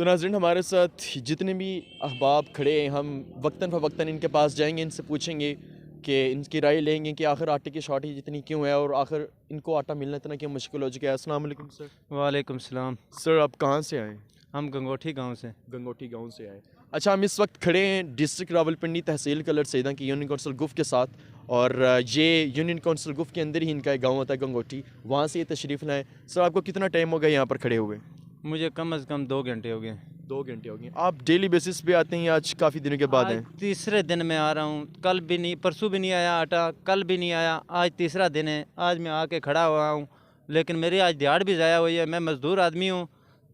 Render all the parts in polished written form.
तो नाज़रीन, हमारे साथ जितने भी अहबाब खड़े हैं, हम वक्तन फ़वक्तन इनके पास जाएंगे, इनसे पूछेंगे कि इनकी राय लेंगे कि आखिर आटे की शॉर्टेज इतनी क्यों है और आखिर इनको आटा मिलना इतना क्यों मुश्किल हो चुका है। अस्सलाम वालेकुम सर। वालेकुम सलाम। सर, आप कहाँ से आए? हम गंगोठी गांव से। गंगोटी गांव से आए। अच्छा, हम इस वक्त खड़े हैं डिस्ट्रिक्ट रावलपिंडी तहसील कलर सैदा की यूनियन कौंसिल गुफ के साथ, और ये यूनियन कौंसिल गुफ के अंदर ही इनका एक गाँव होता है गंगोटी, वहाँ से ये तशरीफ़ लाएँ। सर, आपको कितना टाइम हो गया यहाँ पर खड़े हुए? मुझे कम से कम 2 घंटे हो गए। 2 घंटे हो गए। आप डेली बेसिस पे आते हैं या आज काफ़ी दिनों के बाद आज हैं? तीसरे दिन मैं आ रहा हूँ। कल भी नहीं, परसों भी नहीं आया आटा, कल भी नहीं आया, आज तीसरा दिन है। आज मैं आके खड़ा हुआ हूँ, लेकिन मेरी आज दिहाड़ भी ज़ाया हुई है। मैं मज़दूर आदमी हूँ,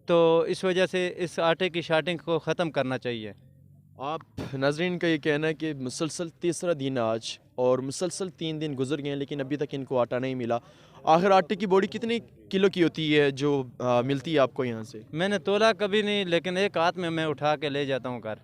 तो इस वजह से इस आटे की शार्टिंग को ख़त्म करना चाहिए। आप नाज़रीन का ये कहना है कि मुसलसल तीसरा दिन आज, और मुसलसल 3 दिन गुजर गए हैं लेकिन अभी तक इनको आटा नहीं मिला। आखिर आटे की बोरी कितने किलो की होती है जो मिलती है आपको यहाँ से? मैंने तोला कभी नहीं, लेकिन एक हाथ में मैं उठा के ले जाता हूँ घर।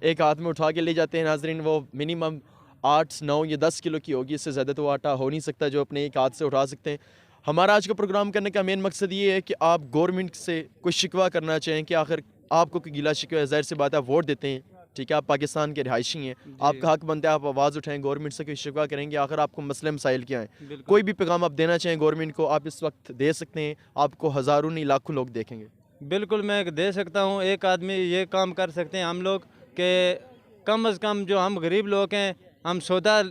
एक हाथ में उठा के ले जाते हैं नाज़रीन, वो मिनिमम 8, 9 या 10 किलो की होगी। इससे ज़्यादा तो आटा हो नहीं सकता जो अपने एक हाथ से उठा सकते हैं। हमारा आज का प्रोग्राम करने का मेन मकसद ये है कि आप गवर्नमेंट से कोई शिकवा करना चाहें कि आखिर आपको कोई गिला शिकवा है। ज़ाहिर सी बात है, आप वोट देते हैं, ठीक है, आप पाकिस्तान के रिहायशी हैं, जी, आपका हक बनता है आप आवाज़ उठाएं, गवर्नमेंट से कोई शिकवा करेंगे, आखिर आपको मसले मसाइल क्या हैं। बिल्कुल। कोई भी पैगाम आप देना चाहें गवर्नमेंट को, आप इस वक्त दे सकते हैं। आपको हज़ारों नहीं लाखों लोग देखेंगे। बिल्कुल मैं दे सकता हूँ। एक आदमी ये काम कर सकते हैं हम लोग कि कम से कम जो हम गरीब लोग हैं, हम सौदा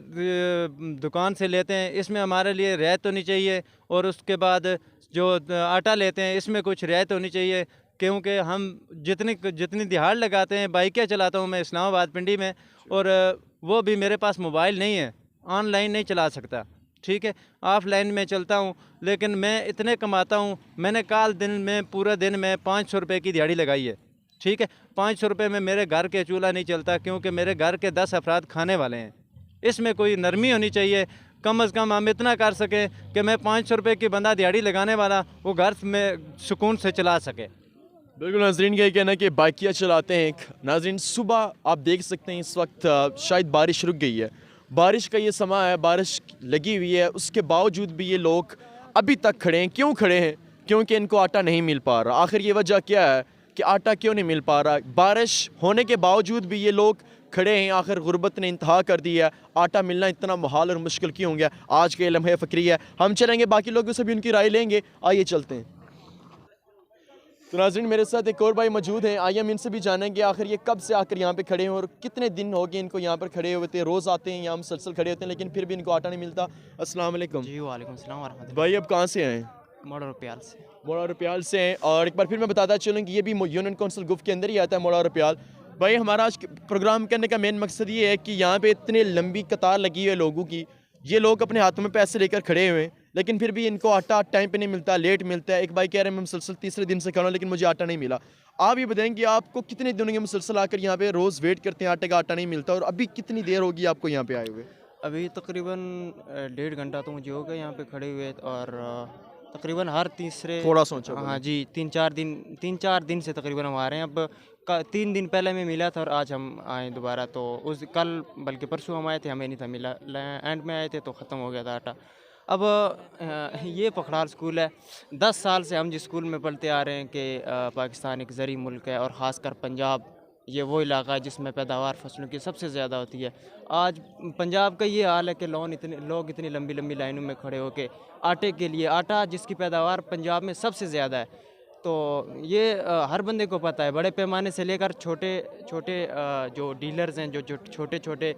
दुकान से लेते हैं, इसमें हमारे लिए रियायत होनी चाहिए। और उसके बाद जो आटा लेते हैं, इसमें कुछ रियायत होनी चाहिए, क्योंकि हम जितनी जितनी दिहाड़ लगाते हैं। बाइकें चलाता हूँ मैं इस्लामाबाद पिंडी में, और वो भी मेरे पास मोबाइल नहीं है, ऑनलाइन नहीं चला सकता, ठीक है, ऑफलाइन में चलता हूँ। लेकिन मैं इतने कमाता हूँ, मैंने कल दिन में पूरा दिन में 500 रुपये की दिहाड़ी लगाई है, ठीक है। 500 रुपये में मेरे घर के चूल्हा नहीं चलता, क्योंकि मेरे घर के 10 अफराद खाने वाले हैं। इसमें कोई नरमी होनी चाहिए। कम से कम हम इतना कर सकें कि मैं 500 रुपये की बंदा दिहाड़ी लगाने वाला वो घर में सुकून से चला सके। बिल्कुल नाज़रीन, का ये कहना है कि बाइकिया चलाते हैं। नाज़रीन, सुबह आप देख सकते हैं इस वक्त शायद बारिश रुक गई है, बारिश का ये समा है, बारिश लगी हुई है, उसके बावजूद भी ये लोग अभी तक खड़े हैं। क्यों खड़े हैं? क्योंकि इनको आटा नहीं मिल पा रहा। आखिर ये वजह क्या है कि आटा क्यों नहीं मिल पा रहा? बारिश होने के बावजूद भी ये लोग खड़े हैं। आखिर गुर्बत ने इंतहा कर दी है, आटा मिलना इतना मुहाल और मुश्किल क्यों हो गया? आज के लम्हे फ़क्री है। हम चलेंगे, बाकी लोगों से भी उनकी राय लेंगे। आइए चलते हैं। तो नाज़रीन, मेरे साथ एक और भाई मौजूद हैं, आइए हम इनसे भी जानेंगे आखिर ये कब से आकर यहाँ पे खड़े हैं और कितने दिन हो गए इनको यहाँ पर खड़े हुए थे। रोज़ आते हैं यहाँ मुसलसल खड़े होते हैं लेकिन फिर भी इनको आटा नहीं मिलता। अस्सलाम वालेकुम जी वालेकुम सलाम वरहमतुल्लाह। भाई, अब कहाँ से आए हैं? मोड़ रुपयाल से। मोड़ा रुपयाल से हैं। और एक बार फिर मैं बताता चलूँ कि ये भी यूनियन कौंसिल गुफ के अंदर ही आता है, मोड़ा रुपयाल। भाई, हमारा आज प्रोग्राम करने का मेन मकसद ये है कि यहाँ पे इतनी लंबी कतार लगी है लोगों की, ये लोग अपने हाथों में पैसे लेकर खड़े हुए हैं लेकिन फिर भी इनको आटा टाइम पे नहीं मिलता, लेट मिलता है। एक भाई कह रहे हैं मैं मुसलसल तीसरे दिन से खड़ा हूँ लेकिन मुझे आटा नहीं मिला। आप ये बताएंगे आपको कितने दिनों के मुसलसल आकर यहाँ पे रोज़ वेट करते हैं, आटे का आटा नहीं मिलता, और अभी कितनी देर होगी आपको यहाँ पे आए हुए? अभी तकरीबन 1.5 घंटा तो मुझे हो गया यहाँ पे खड़े हुए, और तकरीबन हर तीसरे थोड़ा सोचा हाँ जी 3-4 दिन से तकरीबन हम आ रहे हैं। अब 3 दिन पहले मैं मिला था और आज हम आए दोबारा। तो उस कल बल्कि परसों हम आए थे, हमें नहीं था मिला, एंड में आए थे तो ख़त्म हो गया था आटा। अब ये पखड़ाल स्कूल है। 10 साल से हम जिस स्कूल में पढ़ते आ रहे हैं कि पाकिस्तान एक ज़री मुल्क है, और ख़ासकर पंजाब ये वो इलाका है जिसमें पैदावार फसलों की सबसे ज़्यादा होती है। आज पंजाब का ये हाल है कि लोग इतनी लंबी लंबी लाइनों में खड़े होकर आटे के लिए, आटा जिसकी पैदावार पंजाब में सबसे ज़्यादा है, तो ये हर बंदे को पता है। बड़े पैमाने से लेकर छोटे छोटे जो डीलर्स हैं, जो छोटे छोटे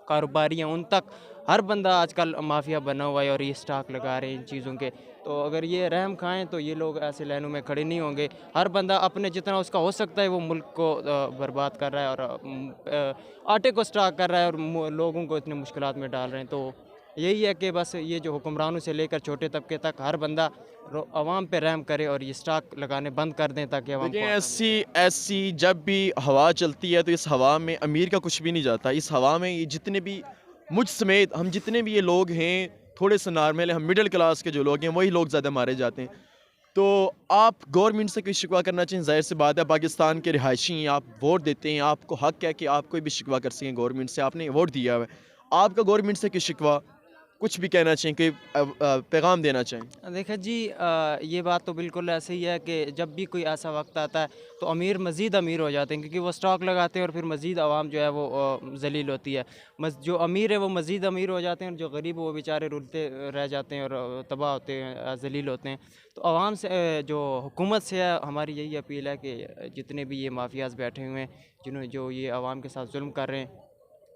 कारोबारी हैं, उन तक हर बंदा आजकल माफिया बना हुआ है और ये स्टॉक लगा रहे हैं इन चीज़ों के। तो अगर ये रहम खाएं तो ये लोग ऐसे लाइनों में खड़े नहीं होंगे। हर बंदा अपने जितना उसका हो सकता है वो मुल्क को बर्बाद कर रहा है, और आटे को स्टॉक कर रहा है, और लोगों को इतनी मुश्किलात में डाल रहे हैं। तो यही है कि बस ये जो हुक्मरानों से लेकर छोटे तबके तक हर बंदा अवाम पे रहम करे और ये स्टॉक लगाने बंद कर दें, ताकि अवाम देखिए, को ऐसी जब भी हवा चलती है तो इस हवा में अमीर का कुछ भी नहीं जाता। इस हवा में ये जितने भी, मुझ समेत हम जितने भी ये लोग हैं, थोड़े से नॉर्मल हैं, हम मिडिल क्लास के जो लोग हैं वही लोग ज़्यादा मारे जाते हैं। तो आप गवर्नमेंट से कोई शिकवा करना चाहिए, ज़ाहिर सी बात है पाकिस्तान के रिहायशी हैं, आप वोट देते हैं, आपको हक है कि आप कोई भी शिकवा कर सकें गवर्नमेंट से, आपने वोट दिया हुआ है। आपका गवर्नमेंट से कोई शिकवा, कुछ भी कहना चाहें, कोई पैगाम देना चाहें? देखा जी, ये बात तो बिल्कुल ऐसे ही है कि जब भी कोई ऐसा वक्त आता है तो अमीर मज़ीद अमीर हो जाते हैं, क्योंकि वो स्टॉक लगाते हैं और फिर मज़ीद आवाम जो है वो जलील होती है। जो अमीर है वो मज़ीद अमीर हो जाते हैं और जो गरीब वो बेचारे रुलते रह जाते हैं और तबाह होते हैं, जलील होते हैं। तो आवाम से जो हुकूमत से है, हमारी यही अपील है कि जितने भी ये माफियाज बैठे हुए हैं, जिन्होंने जो ये आवाम के साथ जुल्म कर रहे हैं,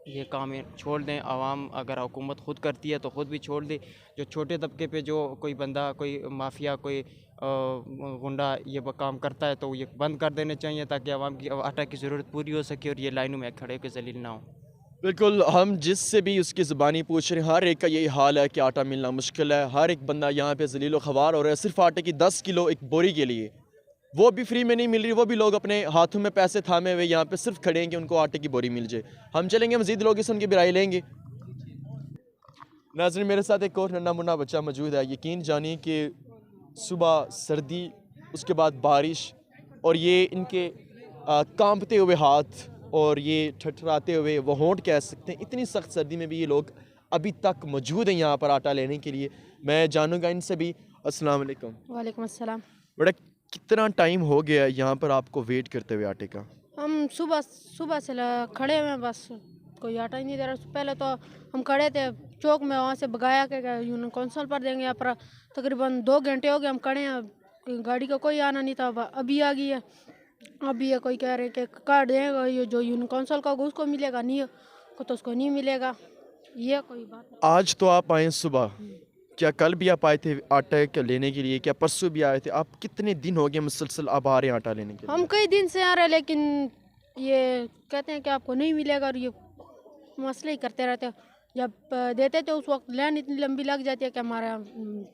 ये काम छोड़ दें। आवाम अगर हुकूमत ख़ुद करती है तो ख़ुद भी छोड़ दे। जो छोटे तबके पे जो कोई बंदा, कोई माफिया, कोई गुंडा ये काम करता है तो ये बंद कर देने चाहिए, ताकि आवाम की आटा की ज़रूरत पूरी हो सके और ये लाइनों में खड़े होकर जलील ना हो। बिल्कुल, हम जिससे भी उसकी ज़ुबानी पूछ रहे हैं, हर एक का यही हाल है कि आटा मिलना मुश्किल है। हर एक बंदा यहाँ पे ज़लील व ख़वार हो रहा है सिर्फ आटे की 10 किलो एक बोरी के लिए। वो भी फ्री में नहीं मिल रही, वो भी लोग अपने हाथों में पैसे थामे हुए यहाँ पे सिर्फ खड़े हैं कि उनको आटे की बोरी मिल जाए। हम चलेंगे, मज़ीद लोग इस उनकी राय लेंगे। नाज़रीन, मेरे साथ एक और नन्हा मुन्ना बच्चा मौजूद है। यकीन जानिए कि सुबह सर्दी, उसके बाद बारिश, और ये इनके कांपते हुए हाथ और ये ठठराते हुए वो होंठ कह सकते हैं, इतनी सख्त सर्दी में भी ये लोग अभी तक मौजूद हैं यहाँ पर आटा लेने के लिए। मैं जानूँगा इनसे भी। अस्सलाम वालेकुम। वालेकुम अस्सलाम। बेटा, कितना टाइम हो गया है यहाँ पर आपको वेट करते हुए आटे का? हम सुबह से खड़े हुए हैं, बस कोई आटा ही नहीं दे रहा। पहले तो हम खड़े थे चौक में, वहाँ से भगाया के यूनियन कौंसिल पर देंगे। यहाँ पर तकरीबन 2 घंटे हो गए हम खड़े हैं, गाड़ी का कोई आना नहीं था। अभी आ गई है। अभी ये कोई कह रहे हैं कि कार्ड देगा, ये जो यूनियन कौंसिल का होगा उसको मिलेगा, नहीं को तो उसको नहीं मिलेगा। ये कोई बात है। आज तो आप आए सुबह, क्या कल भी आप आए थे आटा के लेने के लिए? क्या परसों भी आए थे? आप कितने दिन हो गए मुसलसल आप आ रहे हैं आटा लेने के लिए? हम कई दिन से आ रहे हैं, लेकिन ये कहते हैं कि आपको नहीं मिलेगा और ये मसले ही करते रहते हैं। जब देते थे उस वक्त लाइन इतनी लंबी लग जाती है कि हमारा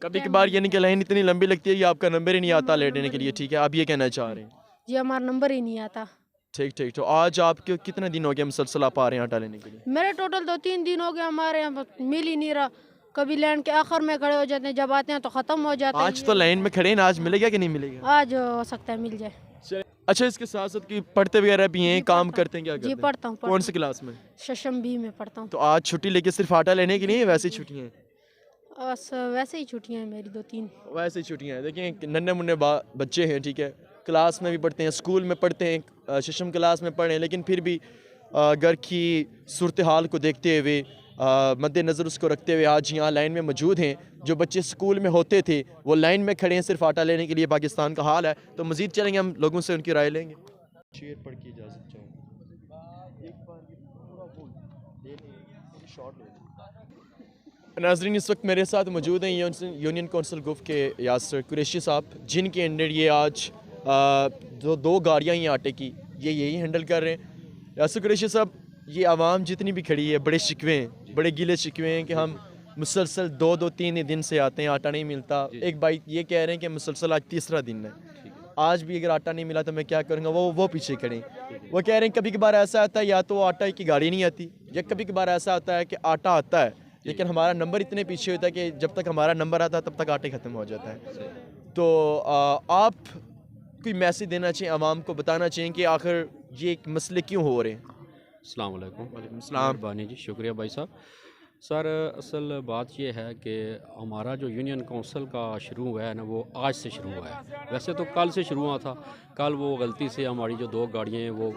कभी कभार यानी कि लाइन इतनी लंबी लगती है कि आपका नंबर ही नहीं आता लेने के लिए। ठीक है, आप ये कहना चाह रहे हैं? जी, हमारा नंबर ही नहीं आता। ठीक ठीक। तो आज आपके कितने दिन हो गए मुसलसल आप आ रहे हैं आटा लेने के लिए? मेरे टोटल तो 3 दिन हो गए हमारे यहाँ, मिल ही नहीं रहा। कभी लाइन के आखिर में खड़े हो जाते हैं, जब आते हैं तो ख़त्म हो जाता है। आज तो लाइन में खड़े हैं, आज मिलेगा कि नहीं मिलेगा? आज हो सकता है मिल जाए। अच्छा, इसके साथ साथ कि पढ़ते वगैरह भी हैं, काम करते हैं, क्या करते जी हैं? पढ़ता हूँ। कौन सी क्लास में? शशम बी में पढ़ता हूँ। तो आज छुट्टी लेके सिर्फ आटा लेने के लिए, वैसे ही छुट्टियाँ हैं? बस वैसे ही छुट्टियाँ हैं मेरी 2-3। वैसे ही छुट्टियाँ हैं। देखिए, नन्हे मुन्ने बच्चे हैं, ठीक है, क्लास में भी पढ़ते हैं, स्कूल में पढ़ते हैं, शशम क्लास में पढ़े हैं, लेकिन फिर भी घर की सूरत हाल को देखते हुए, मद्देनज़र उसको रखते हुए आज यहाँ लाइन में मौजूद हैं। जो बच्चे स्कूल में होते थे वो लाइन में खड़े हैं सिर्फ आटा लेने के लिए। पाकिस्तान का हाल है। तो मज़ीद चलेंगे, हम लोगों से उनकी राय लेंगे। शेर पढ़ के इजाज़त चाहें। नाज़रीन, इस वक्त मेरे साथ मौजूद हैं यूनियन कौंसिल गुफ के यासर कुरैशी साहब, जिनके अंडर ये आज जो 2 गाड़ियाँ हैं आटे की, ये यही हैंडल कर रहे हैं। यासर कुरैशी साहब, ये आवाम जितनी भी खड़ी है, बड़े शिकवे हैं, बड़े गिले शिकवे हैं कि हम मुसलसल 2-3 दिन से आते हैं, आटा नहीं मिलता। एक भाई ये कह रहे हैं कि मुसलसल आज 3रा दिन है, आज भी अगर आटा नहीं मिला तो मैं क्या करूँगा। वो पीछे खड़े हैं। वो कह रहे हैं कभी कभार ऐसा आता है या तो आटा की गाड़ी नहीं आती, या कभी कभार ऐसा आता है कि आटा आता है लेकिन हमारा नंबर इतने पीछे होता है कि जब तक हमारा नंबर आता है तब तक आटे ख़त्म हो जाता है। तो आप कोई मैसेज देना चाहिए आवाम को, बताना चाहिए कि आखिर ये मसले क्यों हो रहे हैं? अस्सलाम वालेकुम। वालेकुम सलाम। मेहरबानी जी, शुक्रिया भाई साहब। सर, असल बात ये है कि हमारा जो यूनियन काउंसिल का शुरू हुआ है ना, वो आज से शुरू हुआ है। वैसे तो कल से शुरू हुआ था। कल वो गलती से हमारी जो 2 गाड़ियाँ हैं वो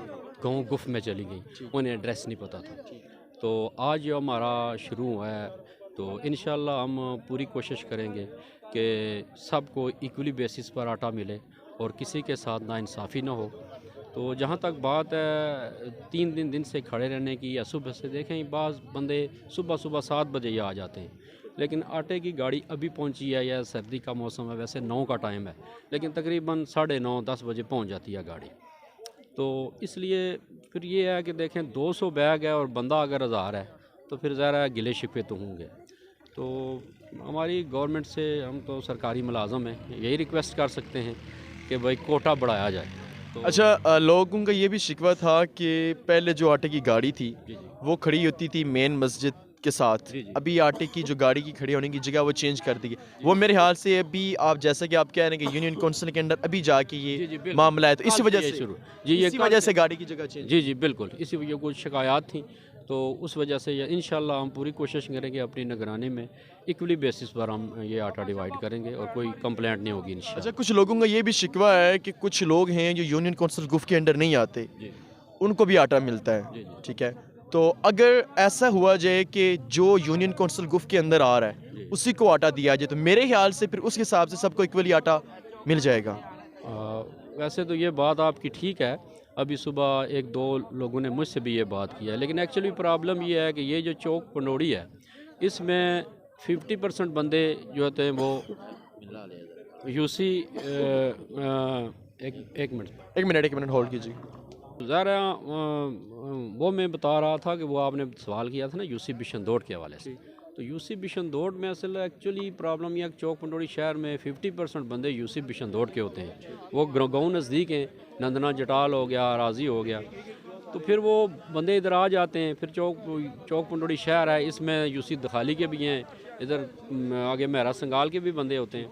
गाँव गुफ में चली गई, उन्हें एड्रेस नहीं पता था। तो आज जो हमारा शुरू हुआ है, तो इंशाल्लाह हम पूरी कोशिश करेंगे कि सबको इक्वली बेसिस पर आटा मिले और किसी के साथ नाइंसाफ़ी ना हो। तो जहाँ तक बात है 3 दिन से खड़े रहने की या सुबह से, देखें बाज़ बंदे सुबह 7 बजे ही आ जाते हैं, लेकिन आटे की गाड़ी अभी पहुँची है, या सर्दी का मौसम है, वैसे 9 का टाइम है, लेकिन तकरीबन 9:30-10 बजे पहुँच जाती है गाड़ी। तो इसलिए फिर ये है कि देखें 200 बैग है और बंदा अगर 1000 है तो फिर ज़रा गिले शिकवे तो होंगे। तो हमारी गवर्नमेंट से, हम तो सरकारी मुलाजम हैं, यही रिक्वेस्ट कर सकते हैं कि भाई कोटा बढ़ाया जाए। तो अच्छा, लोगों का ये भी शिकवा था कि पहले जो आटे की गाड़ी थी वो खड़ी होती थी मेन मस्जिद के साथ, अभी आटे की जो गाड़ी की खड़ी होने की जगह वो चेंज कर दी गई। वो मेरे ख्याल से अभी आप जैसा कि आप कह रहे हैं कि यूनियन काउंसिल के अंदर अभी जाके ये मामला है, तो इसी वजह से जी, ये इसी वजह से गाड़ी की जगह चेंज। जी बिल्कुल, इसी वजह कुछ शिकायत थी तो उस वजह से ये इंशाल्लाह हम पूरी कोशिश करेंगे अपनी निगरानी में इक्वली बेसिस पर हम ये आटा डिवाइड करेंगे और कोई कंप्लेंट नहीं होगी इंशाल्लाह। अच्छा, कुछ लोगों का ये भी शिकवा है कि कुछ लोग हैं जो यूनियन काउंसिल गुफ के अंडर नहीं आते, जी उनको भी आटा मिलता है, जी जी ठीक है। तो अगर ऐसा हुआ जाए कि जो यूनियन काउंसिल गुफ के अंदर आ रहा है जी। उसी को आटा दिया जाए, तो मेरे ख्याल से फिर उस हिसाब से सबको इक्वली आटा मिल जाएगा। वैसे तो ये बात आपकी ठीक है। अभी सुबह एक दो लोगों ने मुझसे भी ये बात की है, लेकिन एक्चुअली प्रॉब्लम ये है कि ये जो चौक पंडोड़ी है इसमें 50% बंदे जो होते हैं वो यूसी एक मिनट एक मिनट होल्ड कीजिए। ज़रा वो मैं बता रहा था कि वो आपने सवाल किया था ना यूसी बिशनदोड़ के हवाले से। तो यूसी बिशनदोड़ में असल एक्चुअली प्रॉब्लम यह चौक पंडोड़ी शहर में 50% बंदे यूसी बिशनदोड़ के होते हैं। वो गाँव नज़दीक हैं, नंदना जटाल हो गया, राजी हो गया, तो फिर वो बंदे इधर आ जाते हैं। फिर चौक पंडोड़ी शहर है, इसमें यूसी दखाली के भी हैं, इधर आगे महरा संगाल के भी बंदे होते हैं।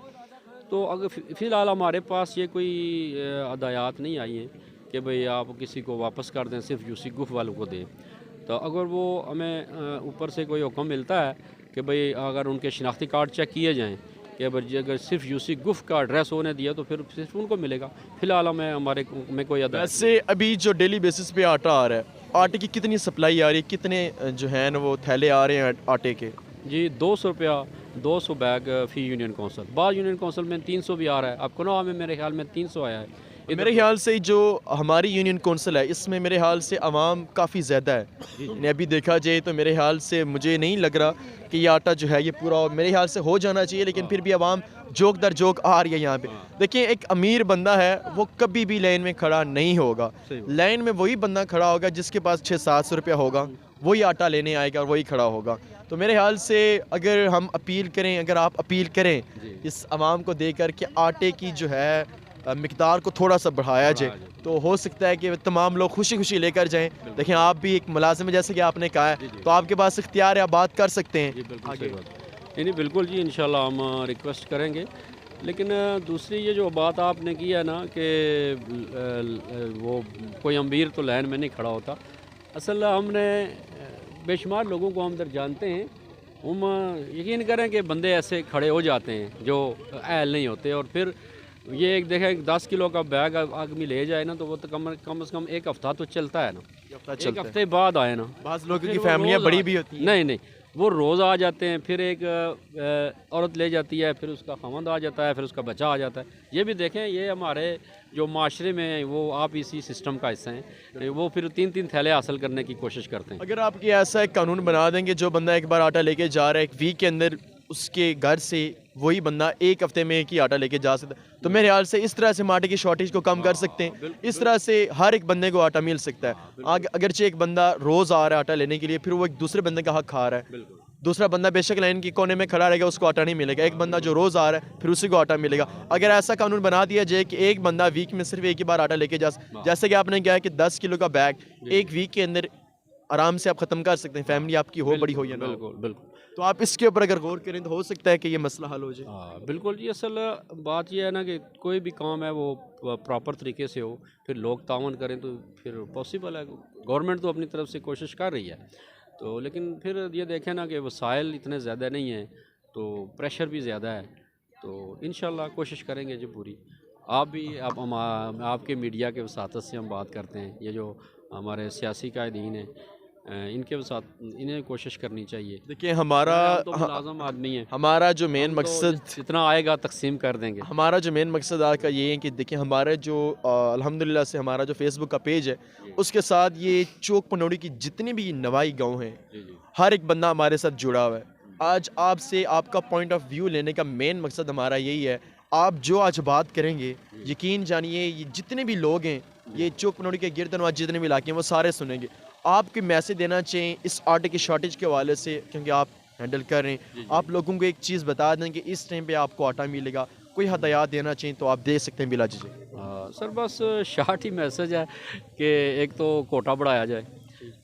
तो अगर फ़िलहाल हमारे पास ये कोई हदायत नहीं आई हैं कि भाई आप किसी को वापस कर दें, सिर्फ यूसी गुफ वालों को दें। तो अगर वो हमें ऊपर से कोई हुक्म मिलता है कि भाई अगर उनके शनाख्ती कार्ड चेक किए जाएँ कि भाई अगर सिर्फ यूसी गुफ का एड्रेस होने दिया तो फिर सिर्फ उनको मिलेगा। फ़िलहाल हमारे में कोई हदायत वैसे अभी जो डेली बेसिस पे आटा आ रहा है, आटे की कितनी सप्लाई आ रही है, कितने जो है ना वो थैले आ रहे हैं आटे के? जी 200 रुपया 200 बैग फ़ी यूनियन काउंसिल। बाद यूनियन काउंसिल में 300 भी आ रहा है। अब कुनाह में मेरे ख्याल में 300 आया है। मेरे ख्याल से जो हमारी यूनियन काउंसिल है इसमें मेरे ख्याल से आवाम काफ़ी ज़्यादा है। यानी अभी देखा जाए तो मेरे ख्याल से मुझे नहीं लग रहा कि ये आटा जो है ये पूरा मेरे ख्याल से हो जाना चाहिए, लेकिन फिर भी आवाम जोक दर जोक आ रही है यहाँ पे। देखिए, एक अमीर बंदा है वो कभी भी लाइन में खड़ा नहीं होगा। लाइन में वही बंदा खड़ा होगा जिसके पास 600-700 रुपया होगा, वही आटा लेने आएगा और वही खड़ा होगा। तो मेरे ख्याल से अगर हम अपील करें, अगर आप अपील करें इस आवाम को देकर कि आटे की जो है मिकदार को थोड़ा सा बढ़ाया जाए, तो हो सकता है कि तमाम लोग खुशी खुशी लेकर जाएं। देखें, आप भी एक मुलाजिम है जैसे कि आपने कहा है, तो आपके पास इख्तियार है, आप बात कर सकते हैं। जी बिल्कुल सही बात है। नहीं बिल्कुल जी, इंशाल्लाह हम रिक्वेस्ट करेंगे। लेकिन दूसरी ये जो बात आपने की है ना कि वो कोई अमीर तो लाइन में नहीं खड़ा होता। असल हमने बेशुमार लोगों को हम इधर जानते हैं, हम यकीन करें कि बंदे ऐसे खड़े हो जाते हैं जो अहल नहीं होते। और फिर ये एक देखें 10 किलो का बैग आदमी ले जाए ना तो वो तो कम से कम एक हफ़्ता तो चलता है ना, एक हफ्ते बाद आए ना। बाज़ लोगों की फैमिलियाँ बड़ी भी होती हैं। नहीं वो रोज़ आ जाते हैं, फिर एक औरत ले जाती है, फिर उसका ख़ावंद आ जाता है, फिर उसका बच्चा आ जाता है। ये भी देखें, ये हमारे जो माशरे में वो आप इसी सिस्टम का हिस्सा हैं। वो फिर 3-3 थैले हासिल करने की कोशिश करते हैं। अगर आपकी ऐसा एक कानून बना देंगे, जो बंदा एक बार आटा लेके जा रहा है, एक वीक के अंदर उसके घर से वही बंदा एक हफ्ते में एक ही आटा लेके जा सकता है, तो मेरे ख्याल से इस तरह से आटे की शॉर्टेज को कम कर सकते हैं। इस तरह से हर एक बंदे को आटा मिल सकता है। अगरचे एक बंदा रोज़ आ रहा है आटा लेने के लिए, फिर वो एक दूसरे बंदे का हक खा रहा है। दूसरा बंदा बेशक लाइन की कोने में खड़ा रहेगा, उसको आटा नहीं मिलेगा। एक बंदा जो रोज़ आ रहा है फिर उसी को आटा मिलेगा। अगर ऐसा कानून बना दिया जाए कि एक बंदा वीक में सिर्फ एक ही बार आटा लेके जा, जैसे कि आपने कहा कि 10 किलो का बैग एक वीक के अंदर आराम से आप ख़त्म कर सकते हैं, फैमिली आपकी हो बड़ी हो या ना हो। बिल्कुल। तो आप इसके ऊपर अगर गौर करें तो हो सकता है कि ये मसला हल हो जाए। हाँ बिल्कुल जी। असल बात यह है ना कि कोई भी काम है वो प्रॉपर तरीके से हो, फिर लोग तावन करें तो फिर पॉसिबल है। गवर्नमेंट तो अपनी तरफ से कोशिश कर रही है, तो लेकिन फिर ये देखें ना कि वसाइल इतने ज़्यादा नहीं हैं, तो प्रेशर भी ज़्यादा है। तो इंशाल्लाह कोशिश करेंगे जी पूरी। आप भी हम आपके मीडिया के वसातत से हम बात करते हैं, ये जो हमारे सियासी कायदीन हैं इनके साथ इन्हें कोशिश करनी चाहिए। देखिए, हमारा तो मुलाज़म आदमी है, हमारा जो मेन हम तो मकसद जितना आएगा तकसीम कर देंगे। हमारा जो मेन मकसद आज का ये है कि देखिए, हमारा जो अल्हम्दुलिल्लाह से हमारा जो फेसबुक का पेज है, उसके साथ ये चौक पंडोड़ी की जितनी भी नवाई गांव हैं, हर एक बंदा हमारे साथ जुड़ा हुआ है। आज आपसे आपका पॉइंट ऑफ व्यू लेने का मेन मकसद हमारा यही है। आप जो आज बात करेंगे, यकीन जानिए ये जितने भी लोग हैं, ये चौक पंडोड़ी के गिरदनवाज जितने भी इलाके हैं, वो सारे सुनेंगे। आपके मैसेज देना चाहिए इस आटे की शॉर्टेज के हवाले से, क्योंकि आप हैंडल कर रहे हैं। आप लोगों को एक चीज़ बता दें कि इस टाइम पे आपको आटा मिलेगा, कोई हदायत देना चाहिए तो आप दे सकते हैं बिला जी। सर बस शार्ट ही मैसेज है कि एक तो कोटा बढ़ाया जाए,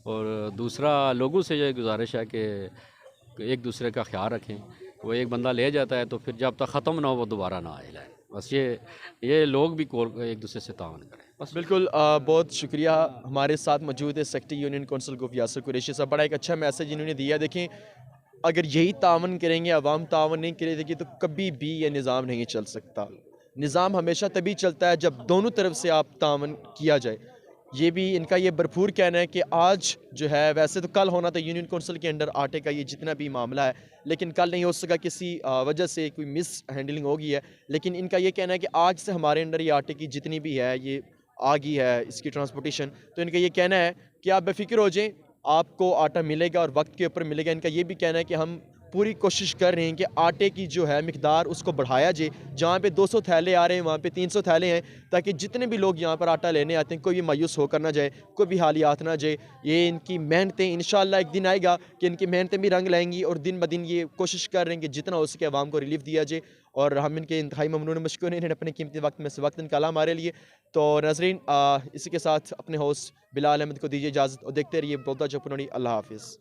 और दूसरा लोगों से ये गुजारिश है कि एक दूसरे का ख्याल रखें। वो एक बंदा ले जाता है तो फिर जब तक ख़त्म ना हो वो दोबारा ना आए लाइन। बस ये लोग भी एक दूसरे से तावन करें बस। बिल्कुल बहुत शुक्रिया। हमारे साथ मौजूद है secretary union council group Yasir Qureshi साहब। बड़ा एक अच्छा मैसेज इन्होंने दिया। देखें, अगर यही तावन करेंगे, अवाम तावन नहीं करेगी तो कभी भी ये निज़ाम नहीं चल सकता। निज़ाम हमेशा तभी चलता है जब दोनों तरफ से आप तावन किया जाए। ये भी इनका ये भरपूर कहना है कि आज जो है, वैसे तो कल होना था यूनियन कौंसिल के अंडर आटे का ये जितना भी मामला है, लेकिन कल नहीं हो सका, किसी वजह से कोई मिस हैंडलिंग हो गई है। लेकिन इनका ये कहना है कि आज से हमारे अंडर ये आटे की जितनी भी है ये आ गई है, इसकी ट्रांसपोर्टेशन। तो इनका ये कहना है कि आप बेफिक्र हो जाएं, आपको आटा मिलेगा और वक्त के ऊपर मिलेगा। इनका ये भी कहना है कि हम पूरी कोशिश कर रहे हैं कि आटे की जो है मिकदार उसको बढ़ाया जाए। जहाँ पे 200 थैले आ रहे हैं वहाँ पे 300 थैले हैं, ताकि जितने भी लोग यहाँ पर आटा लेने आते हैं कोई भी मायूस होकर ना जाए, कोई भी हालियात ना जाए। ये इनकी मेहनतें इंशाअल्लाह एक दिन आएगा कि इनकी मेहनतें भी रंग लाएंगी, और दिन ब दिन ये कोशिश कर रहे हैं कि जितना हो सके आवाम को रिलीफ दिया जाए। और हम इनके इंतहाई ममनून मशकूर हैं, इन्होंने अपने कीमती वक्त में से वक्त निकाला हमारे लिए। तो नाज़रीन, इसी के साथ अपने होस्ट बिलाल अहमद को दीजिए इजाज़त और देखते रहिए बोलता चुप। अल्लाह हाफिज़।